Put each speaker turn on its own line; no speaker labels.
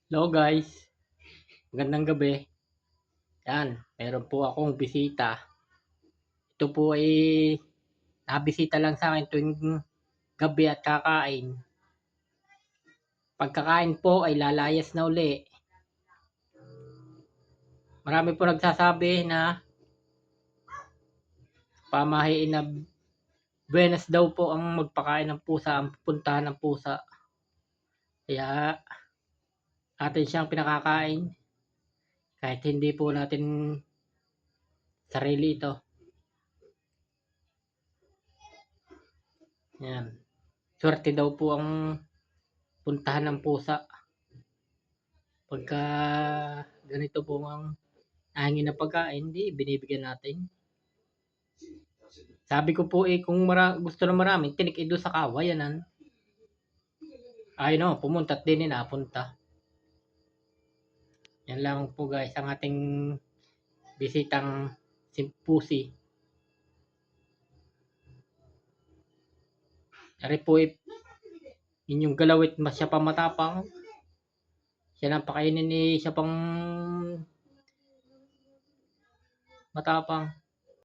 Hello guys, magandang gabi. Yan, meron po akong bisita. Ito po ay nabisita lang sa akin tuwing gabi at kakain. Pagkakain po ay lalayas na uli. Marami po nagsasabi na pamahiin na Buenas daw po ang magpakain ng pusa, ang pupuntahan ng pusa. Kaya atin siyang pinakakain kahit hindi po natin sarili ito. Yan. Swerte daw po ang puntahan ng pusa. Pagka ganito po ang hangin na pagkain, di binibigyan natin. Sabi ko po kung gusto na maraming tinik doon sa kawayanan. Ay no, pumunta at din napunta. Yan lang po guys ang ating bisitang simpusi. Dari po inyong galawit mas siya pa matapang. Siya nang pakainin siya pang matapang.